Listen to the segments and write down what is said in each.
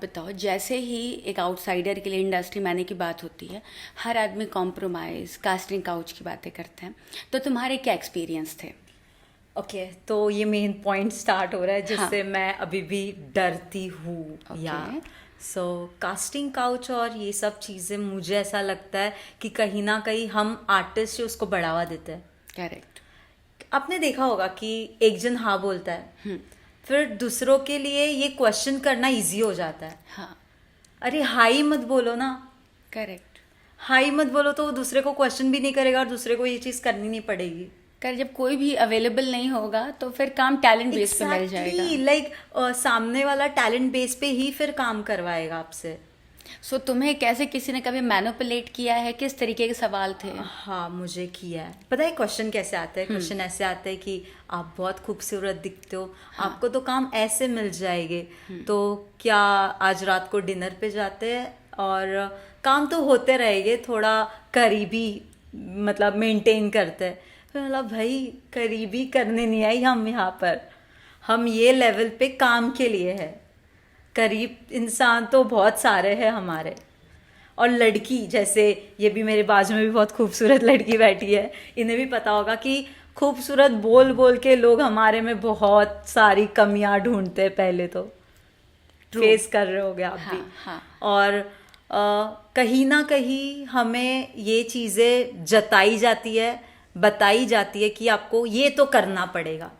बताओ, जैसे ही एक आउटसाइडर के लिए इंडस्ट्री में आने की बात होती है, हर आदमी कॉम्प्रोमाइज कास्टिंग काउच की बातें करते हैं, तो तुम्हारे क्या एक्सपीरियंस थे? ओके, तो ये मेन पॉइंट स्टार्ट हो रहा है हाँ। जिससे मैं अभी भी डरती हूँ या ओके। सो कास्टिंग काउच और ये सब चीज़ें मुझे ऐसा लगता है कि कहीं ना कहीं हम आर्टिस्ट से उसको बढ़ावा देते हैं। करेक्ट। आपने देखा होगा कि एक जन हाँ बोलता है, फिर दूसरों के लिए ये क्वेश्चन करना इजी हो जाता है। हाँ। अरे हाई मत बोलो ना, करेक्ट। हाई मत बोलो तो वो दूसरे को क्वेश्चन भी नहीं करेगा और दूसरे को ये चीज़ करनी नहीं पड़ेगी। कर जब कोई भी अवेलेबल नहीं होगा तो फिर काम टैलेंट बेस पे मिल जाएगा। एग्जैक्टली लाइक सामने वाला टैलेंट बेस पे ही फिर काम करवाएगा आपसे। सो तुम्हें कैसे किसी ने कभी मैनिपुलेट किया है? किस तरीके के सवाल थे? हाँ, मुझे किया है। पता है क्वेश्चन कैसे आता है? क्वेश्चन ऐसे आता है कि आप बहुत खूबसूरत दिखते हो, आपको तो काम ऐसे मिल जाएंगे, तो क्या आज रात को डिनर पे जाते हैं और काम तो होते रहेंगे, थोड़ा करीबी मतलब मेंटेन करते हैं। तो मतलब भाई करीबी करने नहीं आई हम यहाँ पर, हम ये लेवल पे काम के लिए है। करीब इंसान तो बहुत सारे हैं हमारे। और लड़की जैसे ये भी मेरे बाजू में भी बहुत खूबसूरत लड़की बैठी है, इन्हें भी पता होगा कि खूबसूरत बोल बोल के लोग हमारे में बहुत सारी कमियां ढूंढते हैं। पहले तो True. फेस कर रहे होगे आप हाँ, भी। हाँ। और कहीं ना कहीं हमें ये चीज़ें जताई जाती है, बताई जाती है कि आपको ये तो करना पड़ेगा।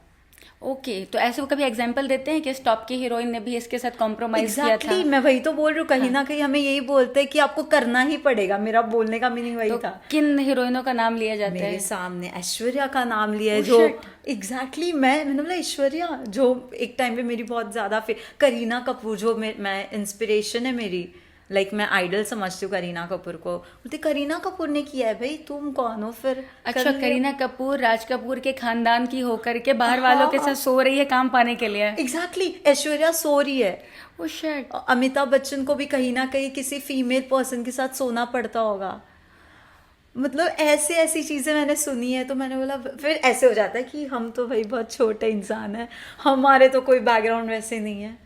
ओके, तो ऐसे वो कभी एग्जाम्पल देते हैं कि इस टॉप की हीरोइन ने भी इसके साथ कॉम्प्रोमाइज किया था? एग्जैक्टली, मैं वही तो बोल रही हूँ। कहीं ना कहीं हमें यही बोलते हैं कि आपको करना ही पड़ेगा। मेरा बोलने का मीनिंग वही तो था। किन हीरोइनों का नाम लिया जाता मेरे है? सामने ऐश्वर्या का नाम लिया है, Oh जो shit. एग्जैक्टली मैंने बोला ऐश्वर्या, जो एक टाइम पे मेरी बहुत ज्यादा करीना कपूर जो मैं इंस्पिरेशन है मेरी, लाइक मैं आइडल समझती हूँ करीना कपूर को। बोलते करीना कपूर ने किया है, भाई तुम कौन हो फिर? अच्छा, कर ले। करीना कपूर राज कपूर के खानदान की होकर के बाहर वालों के साथ सो रही है काम पाने के लिए? एग्जैक्टली, ऐश्वर्या सो रही है। Oh shit. अमिताभ बच्चन को भी कहीं ना कहीं किसी फीमेल पर्सन के साथ सोना पड़ता होगा। मतलब ऐसे ऐसी चीजें मैंने सुनी है, तो मैंने बोला फिर ऐसे हो जाता है कि हम तो भाई बहुत छोटे इंसान हैं, हमारे तो कोई बैकग्राउंड वैसे नहीं है।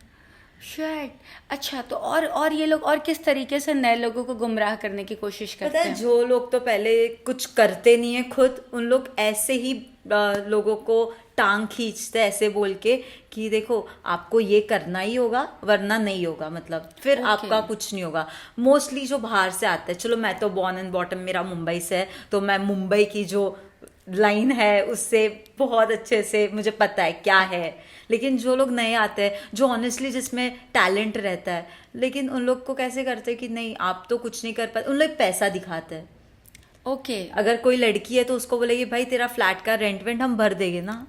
शिट। अच्छा, तो और ये लोग और किस तरीके से नए लोगों को गुमराह करने की कोशिश पता करते है, हैं? जो लोग तो पहले कुछ करते नहीं है खुद, उन लोग ऐसे ही लोगों को टांग खींचते हैं ऐसे बोल के कि देखो आपको ये करना ही होगा वरना नहीं होगा, मतलब फिर Okay. आपका कुछ नहीं होगा। मोस्टली जो बाहर से आते हैं, चलो मैं तो बॉर्न एंड बॉटम मेरा मुंबई से है, तो मैं मुंबई की जो लाइन है उससे बहुत अच्छे से मुझे पता है क्या है। लेकिन जो लोग नए आते हैं, जो ऑनेस्टली जिसमें टैलेंट रहता है, लेकिन उन लोग को कैसे करते हैं कि नहीं आप तो कुछ नहीं कर पाते, उन लोग पैसा दिखाते हैं। ओके। अगर कोई लड़की है तो उसको बोलेगी भाई तेरा फ्लैट का रेंट वेंट हम भर देंगे ना,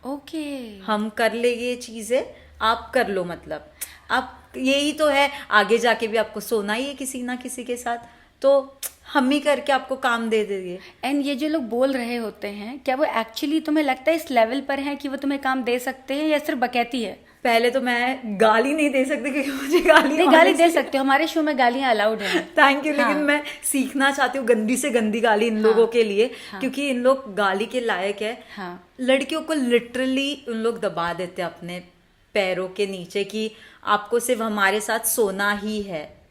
ओके। हम कर लेंगे ये चीजें, आप कर लो। मतलब आप यही तो है, आगे जाके भी आपको सोना ही है किसी ना किसी के साथ, तो हम ही करके आपको काम दे देंगे। एंड ये जो लोग बोल रहे होते हैं, क्या वो एक्चुअली तुम्हें लगता है इस लेवल पर है कि वो तुम्हें काम दे सकते हैं या सिर्फ बकैती है? पहले तो मैं गाली नहीं दे सकती क्योंकि मुझे गाली नहीं, गाली दे सकते हो, हमारे शो में गालियां अलाउड हैं। थैंक यू, हाँ। लेकिन मैं सीखना चाहती हूँ गंदी से गंदी गाली इन लोगों के लिए, क्योंकि इन लोग गाली के लायक है। हाँ। लड़कियों को लिटरली उन लोग दबा देते हैं अपने पैरों के नीचे कि आपको सिर्फ हमारे साथ सोना ही है।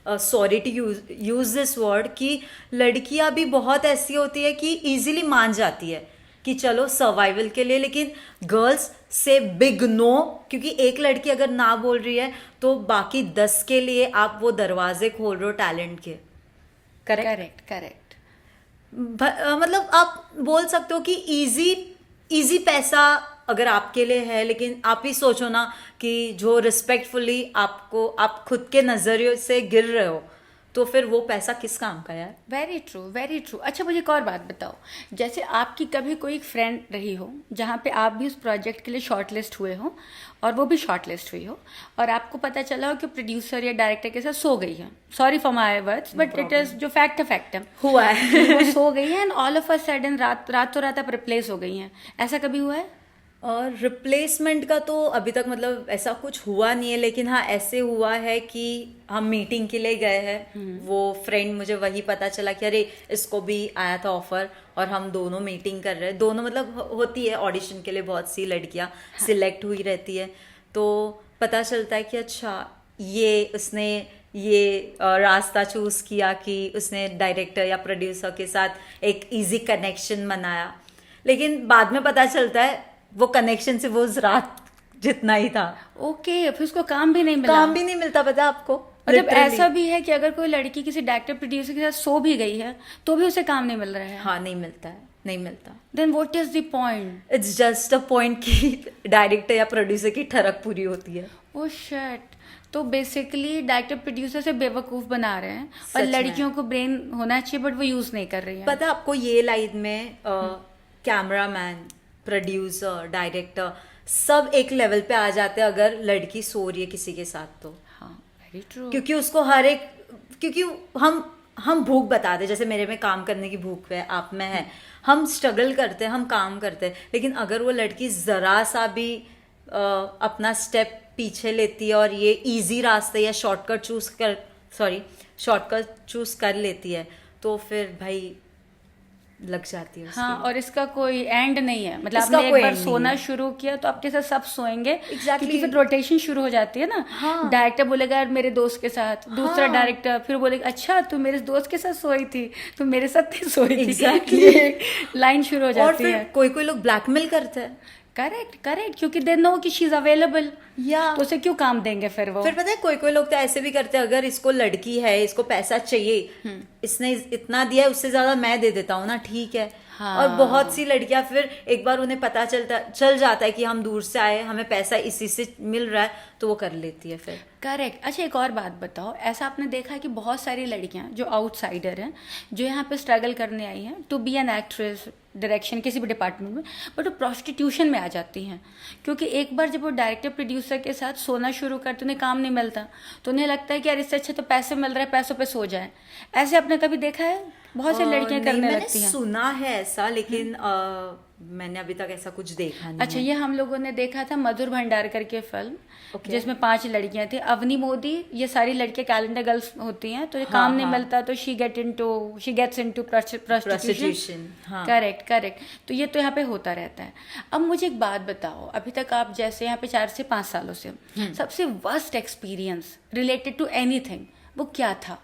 Sorry to use this word, कि लड़कियां भी बहुत ऐसी होती है कि इजीली मान जाती है कि चलो सर्वाइवल के लिए, लेकिन गर्ल्स से बिग नो, क्योंकि एक लड़की अगर ना बोल रही है तो बाकी 10 के लिए आप वो दरवाजे खोल रहे हो टैलेंट के। करेक्ट। Correct, correct. मतलब आप बोल सकते हो कि इजी इजी पैसा अगर आपके लिए है, लेकिन आप ही सोचो ना कि जो रिस्पेक्टफुली आपको आप खुद के नजरिए से गिर रहे हो, तो फिर वो पैसा किस काम का यार? Very true, very true. अच्छा, मुझे एक और बात बताओ, जैसे आपकी कभी कोई फ्रेंड रही हो जहाँ पे आप भी उस प्रोजेक्ट के लिए शॉर्ट लिस्ट हुए हो और वो भी शॉर्ट लिस्ट हुई हो, और आपको पता चला हो कि प्रोड्यूसर या डायरेक्टर के साथ सो गई है, sorry for my words but it is जो फैक्ट है, फैक्ट है, हुआ है। वो सो गई है and all of a sudden रातों रात आप रिप्लेस हो गई हैं, ऐसा कभी हुआ है? और रिप्लेसमेंट का तो अभी तक मतलब ऐसा कुछ हुआ नहीं है, लेकिन हाँ ऐसे हुआ है कि हम मीटिंग के लिए गए हैं, वो फ्रेंड मुझे वही पता चला कि अरे इसको भी आया था ऑफर और हम दोनों मीटिंग कर रहे हैं। दोनों मतलब होती है ऑडिशन के लिए बहुत सी लड़कियां सिलेक्ट हुई रहती है, तो पता चलता है कि अच्छा ये उसने ये रास्ता चूज किया कि उसने डायरेक्टर या प्रोड्यूसर के साथ एक इजी कनेक्शन बनाया, लेकिन बाद में पता चलता है वो कनेक्शन से वो रात जितना ही था। ओके, फिर उसको काम भी नहीं मिला। काम भी नहीं मिलता, पता है आपको। मतलब Literally। ऐसा भी है कि अगर कोई लड़की किसी डायरेक्टर प्रोड्यूसर के साथ सो भी गई है तो भी उसे काम नहीं मिल रहा है। हाँ, नहीं मिलता है, नहीं मिलता। Then what is the point? It's just a point कि डायरेक्टर या प्रोड्यूसर की ठरक पूरी होती है। Oh shit. तो बेसिकली डायरेक्टर प्रोड्यूसर से बेवकूफ बना रहे हैं, और सच में। लड़कियों को ब्रेन होना चाहिए बट वो यूज नहीं कर रही है। पता है आपको, ये लाइन में कैमरामैन, प्रोड्यूसर, डायरेक्टर सब एक लेवल पे आ जाते हैं अगर लड़की सो रही है किसी के साथ तो। हाँ, वेरी ट्रू। क्योंकि उसको हर एक, क्योंकि हम भूख बताते, जैसे मेरे में काम करने की भूख है, आप में है, हम स्ट्रगल करते हैं, हम काम करते हैं, लेकिन अगर वो लड़की जरा सा भी अपना स्टेप पीछे लेती है और ये इजी रास्ते या शॉर्टकट चूज कर लेती है तो फिर भाई लग जाती है उसकी। हाँ, और इसका कोई एंड नहीं है। मतलब इसका आपने एक कोई बार end नहीं सोना है। शुरू किया तो आपके साथ सब सोएंगे। Exactly। क्योंकि फिर रोटेशन शुरू हो जाती है ना। हाँ। डायरेक्टर बोलेगा यार मेरे दोस्त के साथ, दूसरा हाँ। डायरेक्टर फिर बोलेगा अच्छा तू मेरे दोस्त के साथ सोई थी, तू मेरे साथ नहीं सोई थी। Exactly। ये लाइन शुरू हो और जाती फिर है। कोई लोग ब्लैकमेल करते हैं। करेक्ट करेक्ट, क्योंकि दे नो कि शी इज अवेलेबल, या तो उसे क्यों काम देंगे फिर वो। फिर पता है कोई लोग तो ऐसे भी करते हैं, अगर इसको लड़की है, इसको पैसा चाहिए, इसने इतना दिया है, उससे ज्यादा मैं दे देता हूँ ना, ठीक है। हाँ। और बहुत सी लड़कियां फिर एक बार उन्हें पता चल जाता है कि हम दूर से आए, हमें पैसा इसी से मिल रहा है, तो वो कर लेती है फिर। करेक्ट। अच्छा, एक और बात बताओ, ऐसा आपने देखा है कि बहुत सारी लड़कियां जो आउटसाइडर हैं, जो यहाँ पे स्ट्रगल करने आई हैं to be an actress, direction किसी भी डिपार्टमेंट में, बट वो प्रोस्टिट्यूशन में आ जाती हैं, क्योंकि एक बार जब वो डायरेक्टर प्रोड्यूसर के साथ सोना शुरू करते उन्हें काम नहीं मिलता, तो उन्हें लगता है कि यार इससे अच्छा तो पैसे मिल रहा है, पैसों पे सो जाए। ऐसे आपने कभी देखा है? बहुत सी लड़कियां नहीं, करने मैंने लगती हैं। सुना है ऐसा, लेकिन मैंने अभी तक ऐसा कुछ देखा नहीं अच्छा, है। ये हम लोगों ने देखा था मधुर भंडारकर की फिल्म, Okay। जिसमें 5 लड़कियां थी। अवनी मोदी, ये सारी लड़कियां कैलेंडर गर्ल्स होती हैं, तो ये हाँ, काम नहीं हाँ। मिलता तो she gets into prostitution. Prostitution, हाँ। Correct correct. तो ये तो यहाँ पे होता रहता है। अब मुझे एक बात बताओ, अभी तक आप जैसे यहाँ पे 4 से 5 सालों से सबसे worst experience related to anything वो क्या था,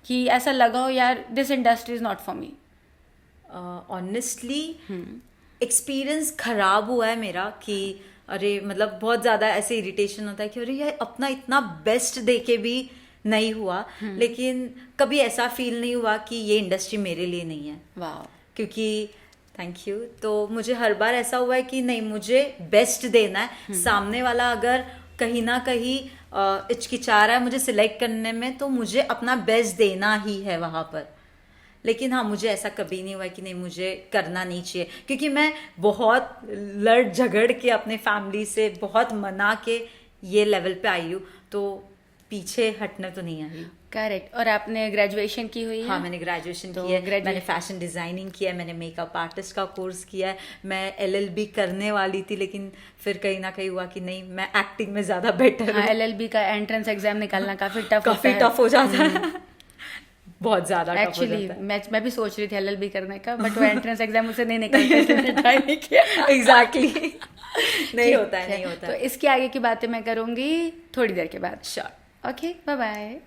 कि ऐसा लगा हो यार this industry is not for me? Honestly experience खराब हुआ है मेरा कि अरे मतलब बहुत ज़्यादा ऐसे इरिटेशन होता है कि अरे यार अपना इतना बेस्ट दे के भी नहीं हुआ, लेकिन कभी ऐसा फील नहीं हुआ कि ये इंडस्ट्री मेरे लिए नहीं है। वाह। क्योंकि थैंक यू, तो मुझे हर बार ऐसा हुआ है कि नहीं, मुझे बेस्ट देना है। सामने वाला अगर कहीं ना कहीं हिचकिचा रहा है मुझे सिलेक्ट करने में, तो मुझे अपना बेस्ट देना ही है वहां पर। लेकिन हाँ, मुझे ऐसा कभी नहीं हुआ कि नहीं मुझे करना नहीं चाहिए, क्योंकि मैं बहुत लड़ झगड़ के अपने फैमिली से बहुत मना के ये लेवल पे आई हूँ, तो पीछे हटने तो नहीं आई। करेक्ट। और आपने ग्रेजुएशन की हुई है? हाँ, मैंने ग्रेजुएशन तो किया है, मैंने फैशन डिजाइनिंग किया है, मैंने मेकअप आर्टिस्ट का कोर्स किया है, मैं LLB करने वाली थी, लेकिन फिर कहीं ना कहीं हुआ कि नहीं, मैं एक्टिंग में ज्यादा बेटर हूँ। LLB का एंट्रेंस एग्जाम निकालना काफी टफ काफी टफ हो जाता है। बहुत ज्यादा टफ हो एक्चुअली जाता है। मैं भी सोच रही थी LLB करने का, बट वो एंट्रेंस एग्जाम मुझसे नहीं निकलता, इसलिए ट्राई नहीं किया। एग्जैक्टली नहीं होता है, नहीं होता तो है। इसके आगे की बातें मैं करूंगी थोड़ी देर के बाद। श्योर। Okay, bye bye.